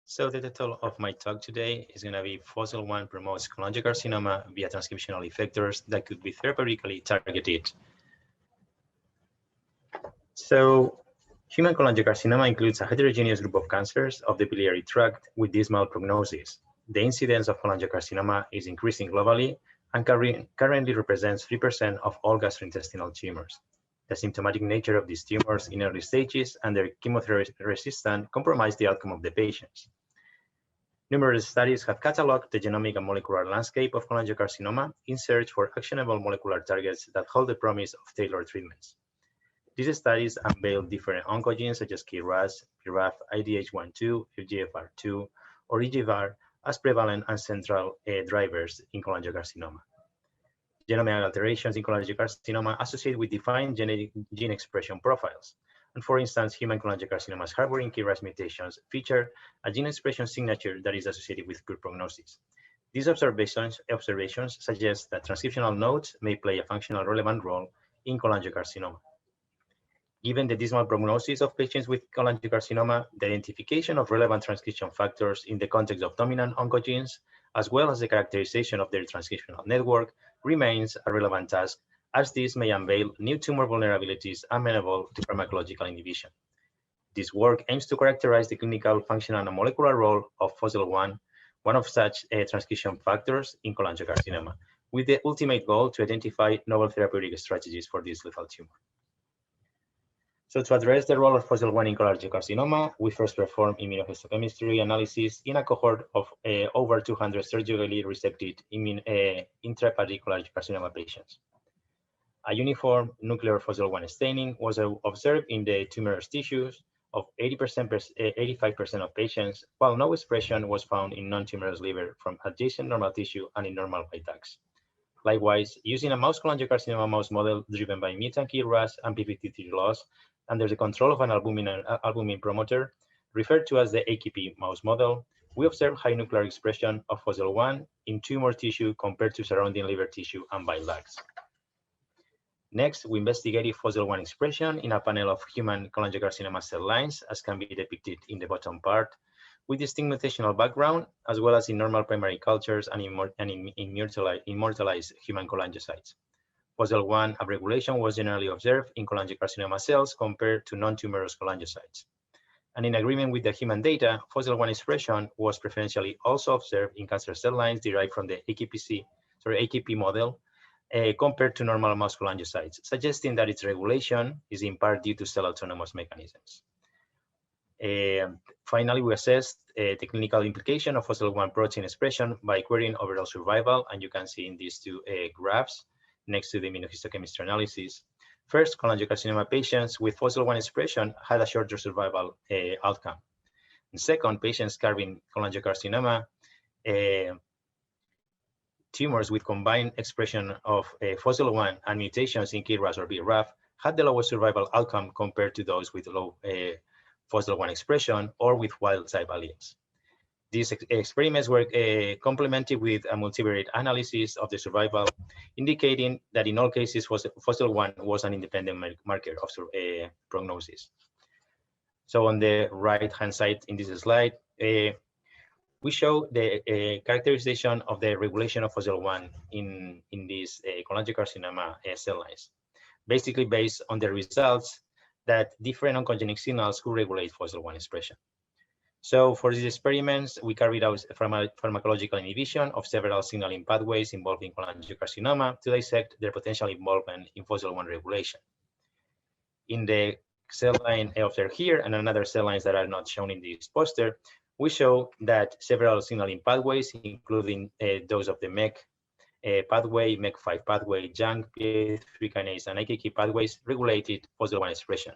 So the title of my talk today is going to be Fossil-1 promotes cholangiocarcinoma via transcriptional effectors that could be therapeutically targeted. So human cholangiocarcinoma includes a heterogeneous group of cancers of the biliary tract with dismal prognosis. The incidence of cholangiocarcinoma is increasing globally and currently represents 3% of all gastrointestinal tumors. The symptomatic nature of these tumors in early stages and their chemotherapy resistance compromise the outcome of the patients. Numerous studies have cataloged the genomic and molecular landscape of cholangiocarcinoma in search for actionable molecular targets that hold the promise of tailored treatments. These studies unveil different oncogenes such as KRAS, BRAF, IDH1/2, FGFR2, or EGFR as prevalent and central drivers in cholangiocarcinoma. Genomic alterations in cholangiocarcinoma associated with defined genetic gene expression profiles. And for instance, human cholangiocarcinomas harboring KRAS mutations feature a gene expression signature that is associated with good prognosis. These observations suggest that transcriptional nodes may play a functional relevant role in cholangiocarcinoma. Given the dismal prognosis of patients with cholangiocarcinoma, the identification of relevant transcription factors in the context of dominant oncogenes, as well as the characterization of their transcriptional network, remains a relevant task, as this may unveil new tumor vulnerabilities amenable to pharmacological inhibition. This work aims to characterize the clinical, functional, and molecular role of Fossil-1, one of such transcription factors in cholangiocarcinoma, with the ultimate goal to identify novel therapeutic strategies for this lethal tumor. So to address the role of Fossil-1 in cholangiocarcinoma, we first performed immunohistochemistry analysis in a cohort of over 200 surgically resected intrahepatic cholangiocarcinoma patients. A uniform nuclear Fossil-1 staining was observed in the tumorous tissues of 85% of patients, while no expression was found in non-tumorous liver from adjacent normal tissue and in normal white ducts. Likewise, using a mouse cholangiocarcinoma mouse model driven by mutant KRAS and p53 loss under the control of an albumin promoter, referred to as the AKP mouse model, we observed high nuclear expression of Fossil-1 in tumor tissue compared to surrounding liver tissue and bile ducts. Next, we investigated Fossil-1 expression in a panel of human cholangiocarcinoma cell lines, as can be depicted in the bottom part, with distinct mutational background, as well as in normal primary cultures and in immortalized human cholangiocytes. Fossil-1 upregulation was generally observed in cholangiocarcinoma cells compared to non-tumorous cholangiocytes. And in agreement with the human data, Fossil-1 expression was preferentially also observed in cancer cell lines derived from the AKP model compared to normal mouse cholangiocytes, suggesting that its regulation is in part due to cell autonomous mechanisms. Finally, we assessed the clinical implication of Fossil-1 protein expression by querying overall survival, and you can see in these two graphs next to the immunohistochemistry analysis. First, cholangiocarcinoma patients with Fossil-1 expression had a shorter survival outcome. And second, patients carrying cholangiocarcinoma tumors with combined expression of Fossil-1 and mutations in KRAS or BRAF had the lowest survival outcome compared to those with low Fossil-1 expression or with wild-type alleles. These experiments were complemented with a multivariate analysis of the survival, indicating that in all cases, Fossil-1 was an independent marker of prognosis. So on the right-hand side in this slide, we show the characterization of the regulation of Fossil-1 in these cholangiocarcinoma cell lines, basically based on the results that different oncogenic signals could regulate Fossil-1 expression. So for these experiments, we carried out pharmacological inhibition of several signaling pathways involving cholangiocarcinoma to dissect their potential involvement in Fossil-1 regulation. In the cell line observed here and another cell lines that are not shown in this poster, we show that several signaling pathways, including those of the MEK pathway, MEK5 pathway, JANK, PI3 kinase, and IKK pathways regulated Fossil-1 expression.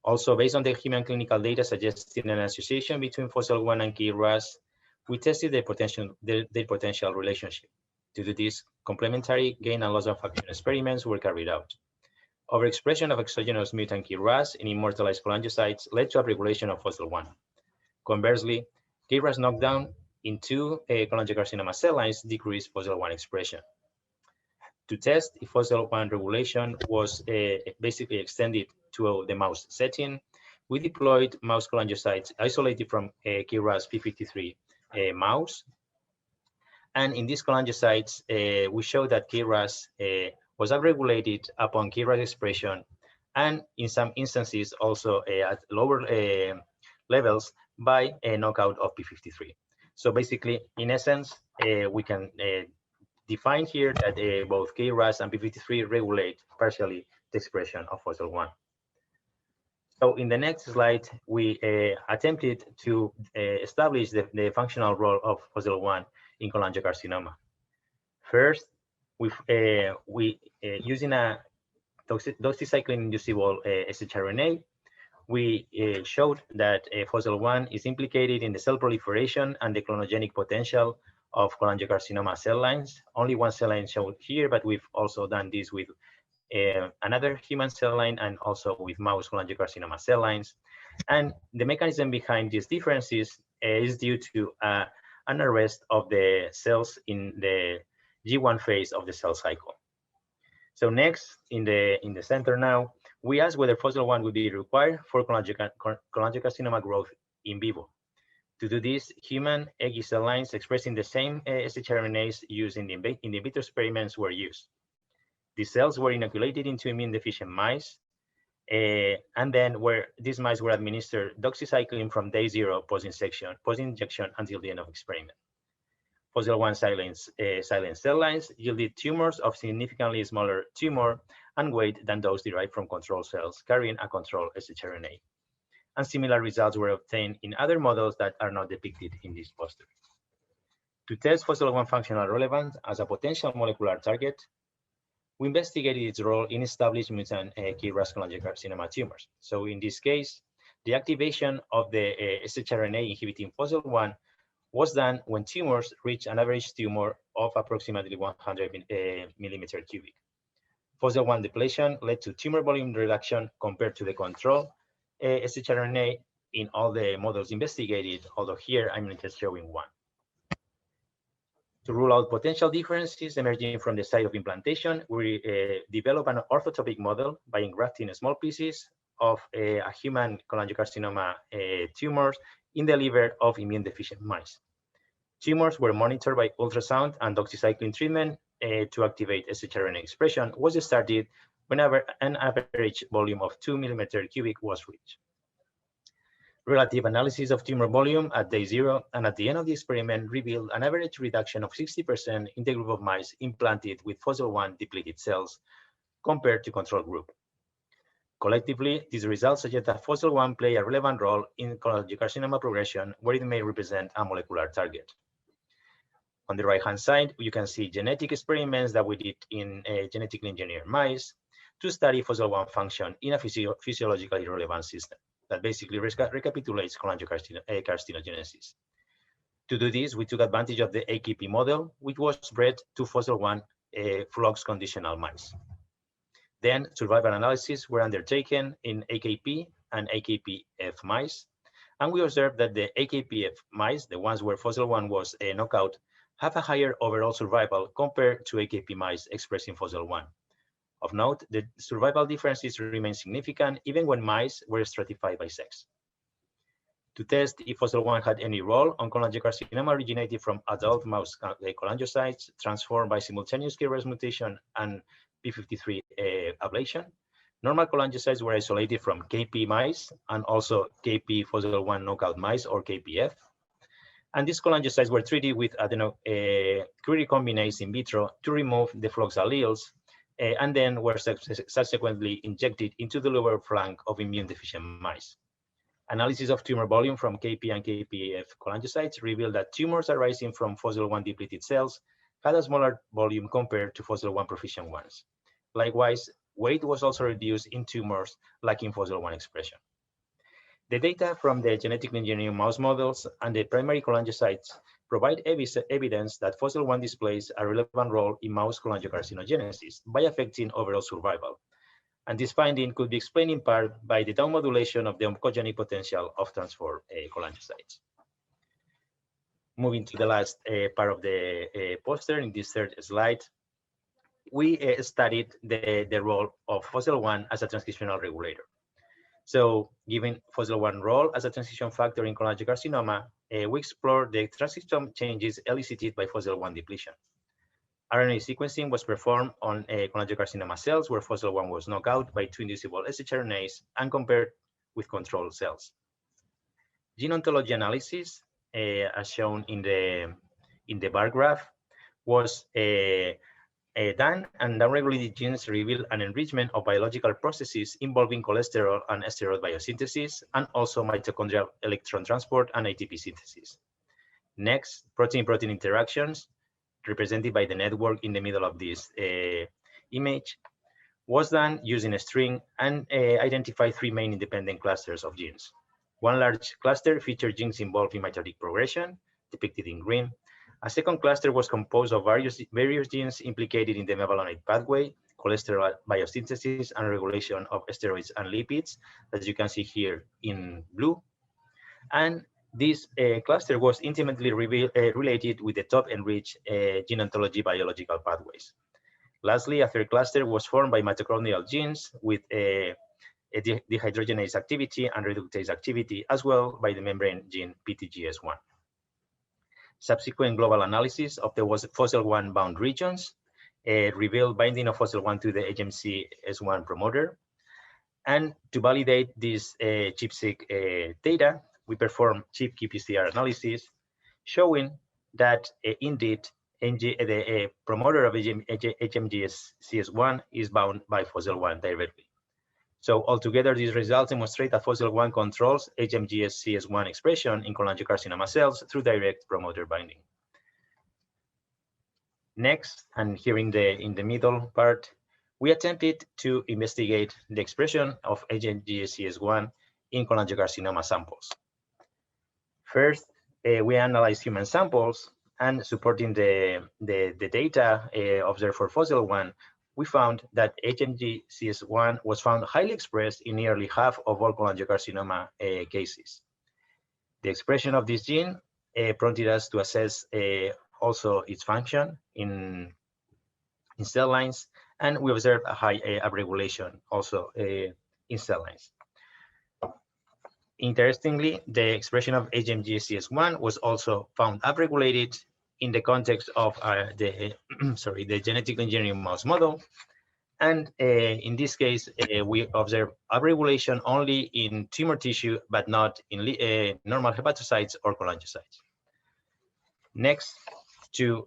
Also, based on the human clinical data suggesting an association between Fossil-1 and KRAS, we tested their potential relationship. To do this, complementary gain and loss of function experiments were carried out. Overexpression of exogenous mutant KRAS in immortalized cholangiocytes led to upregulation of Fossil-1. Conversely, KRAS knockdown in two cholangiocarcinoma cell lines decreased Fossil-1 expression. To test if Fossil-1 regulation was basically extended to the mouse setting, we deployed mouse cholangiocytes isolated from KRAS P53 mouse. And in these cholangiocytes, we showed that KRAS was upregulated upon KRAS expression, and in some instances also at lower levels by a knockout of P53. So basically, in essence, we can define here that both KRAS and P53 regulate partially the expression of FOSL1. So in the next slide, we attempted to establish the functional role of FOSL1 in cholangiocarcinoma. First, using a doxycycline-inducible shRNA, we showed that FOSL1 is implicated in the cell proliferation and the clonogenic potential of cholangiocarcinoma cell lines. Only one cell line shown here, but we've also done this with another human cell line and also with mouse cholangiocarcinoma cell lines. And the mechanism behind these differences is due to an arrest of the cells in the G1 phase of the cell cycle. So next, in the center now, we ask whether FOSL1 would be required for cholangiocarcinoma growth in vivo. To do this, human egg cell lines expressing the same shRNAs used in the in vitro experiments were used. These cells were inoculated into immune-deficient mice, and then these mice were administered doxycycline from day 0 post-injection until the end of experiment. FOSL1 silent cell lines yielded tumors of significantly smaller tumor and weight than those derived from control cells carrying a control shRNA. And similar results were obtained in other models that are not depicted in this poster. To test FOSL1 functional relevance as a potential molecular target, we investigated its role in established mutant KRAS cholangiocarcinoma tumors. So in this case, the activation of the shRNA inhibiting FOSL1 was done when tumors reached an average tumor of approximately 100 millimeter cubic. FOSL1 depletion led to tumor volume reduction compared to the control shRNA in all the models investigated, although here I'm just showing one. To rule out potential differences emerging from the site of implantation, we developed an orthotopic model by engrafting small pieces of a human cholangiocarcinoma tumors in the liver of immune-deficient mice. Tumors were monitored by ultrasound, and doxycycline treatment to activate shRNA expression was started whenever an average volume of 2 millimeter cubic was reached. Relative analysis of tumor volume at day 0 and at the end of the experiment revealed an average reduction of 60% in the group of mice implanted with FOSL1 depleted cells compared to control group. Collectively, these results suggest that FOSL1 play a relevant role in cholangiocarcinoma progression, where it may represent a molecular target. On the right-hand side, you can see genetic experiments that we did in genetically engineered mice to study FOSL1 function in a physiologically relevant system that basically recapitulates cholangiocarcinogenesis. To do this, we took advantage of the AKP model, which was bred to FOSL1 flux conditional mice. Then survival analyses were undertaken in AKP and AKPF mice, and we observed that the AKPF mice, the ones where FOSL1 was a knockout, have a higher overall survival compared to AKP mice expressing FOSL1. Of note, the survival differences remain significant even when mice were stratified by sex. To test if FOSL1 had any role on cholangiocarcinoma originated from adult mouse cholangiocytes transformed by simultaneous KRAS mutation and P53 ablation, normal cholangiocytes were isolated from KP mice and also KP FOSL1 knockout mice, or KPF. And these cholangiocytes were treated with adenocombinase in vitro to remove the flux alleles, and then were subsequently injected into the lower flank of immune-deficient mice. Analysis of tumor volume from KP and KPF cholangiocytes revealed that tumors arising from FOSL1 depleted cells had a smaller volume compared to FOSL1 proficient ones. Likewise, weight was also reduced in tumors lacking FOSL1 expression. The data from the genetically engineered mouse models and the primary cholangiocytes provide evidence that FOSL1 displays a relevant role in mouse cholangiocarcinogenesis by affecting overall survival. And this finding could be explained in part by the down modulation of the oncogenic potential of transformed cholangiocytes. Moving to the last part of the poster, in this third slide, we studied the role of FOSL1 as a transcriptional regulator. So given FOSL1 role as a transition factor in cholangiocarcinoma, we explored the transcription changes elicited by FOSL1 depletion. RNA sequencing was performed on cholangiocarcinoma cells where FOSL1 was knocked out by two inducible shRNAs and compared with control cells. Gene ontology analysis, as shown in the bar graph, was done, and downregulated genes reveal an enrichment of biological processes involving cholesterol and steroid biosynthesis, and also mitochondrial electron transport and ATP synthesis. Next, protein-protein interactions, represented by the network in the middle of this image, was done using a string and identified three main independent clusters of genes. One large cluster featured genes involved in mitotic progression, depicted in green. A second cluster was composed of various genes implicated in the mevalonate pathway, cholesterol biosynthesis, and regulation of steroids and lipids, as you can see here in blue. And this cluster was intimately related with the top enriched gene ontology biological pathways. Lastly, a third cluster was formed by mitochondrial genes with dehydrogenase activity and reductase activity, as well by the membrane gene PTGS1. Subsequent global analysis of the FOSL1 bound regions revealed binding of FOSL1 to the HMCS1 promoter. And to validate this ChIP-seq data, we performed ChIP-qPCR analysis, showing that indeed the promoter of HMGS1 is bound by FOSL1 directly. So altogether, these results demonstrate that FOSL1 controls HMGS1 expression in cholangiocarcinoma cells through direct promoter binding. Next, and here in the middle part, we attempted to investigate the expression of HMGS1 in cholangiocarcinoma samples. First, we analyzed human samples, and supporting the data observed for FOSL1, we found that HMGCS1 was found highly expressed in nearly half of all cholangiocarcinoma cases. The expression of this gene prompted us to assess also its function in cell lines, and we observed a high upregulation also in cell lines. Interestingly, the expression of HMGCS1 was also found upregulated in the context of the genetic engineering mouse model. And in this case, we observe upregulation only in tumor tissue, but not in normal hepatocytes or cholangiocytes. Next, to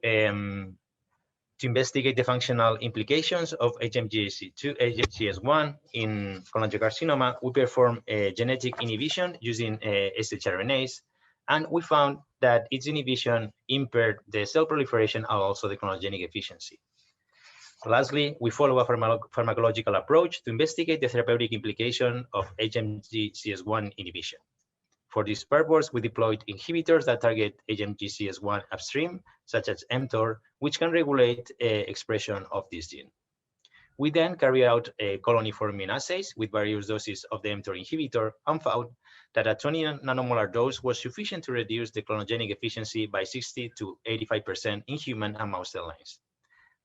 investigate the functional implications of HMGS1 in cholangiocarcinoma, we perform genetic inhibition using shRNAs, and we found that its inhibition impaired the cell proliferation and also the clonogenic efficiency. Lastly, we follow a pharmacological approach to investigate the therapeutic implication of HMGCS1 inhibition. For this purpose, we deployed inhibitors that target HMGCS1 upstream, such as mTOR, which can regulate expression of this gene. We then carry out colony-forming assays with various doses of the mTOR inhibitor and found that a 20 nanomolar dose was sufficient to reduce the clonogenic efficiency by 60 to 85% in human and mouse cell lines.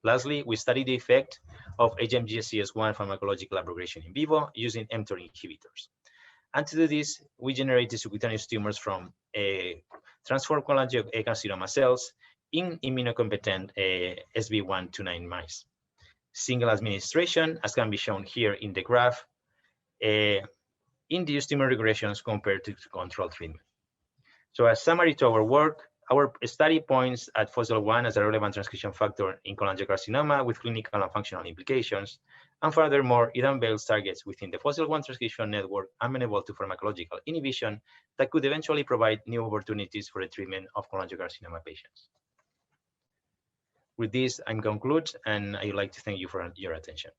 Lastly, we studied the effect of HMGCS1 pharmacological abrogation in vivo using mTOR inhibitors. And to do this, we generated subcutaneous tumors from transformed cholangiocarcinoma cells in immunocompetent SB129 mice. Single administration, as can be shown here in the graph, induced tumor regressions compared to control treatment. So as summary to our work, our study points at FOSL1 as a relevant transcription factor in cholangiocarcinoma with clinical and functional implications. And furthermore, it unveils targets within the FOSL1 transcription network amenable to pharmacological inhibition that could eventually provide new opportunities for the treatment of cholangiocarcinoma patients. With this, I conclude, and I would like to thank you for your attention.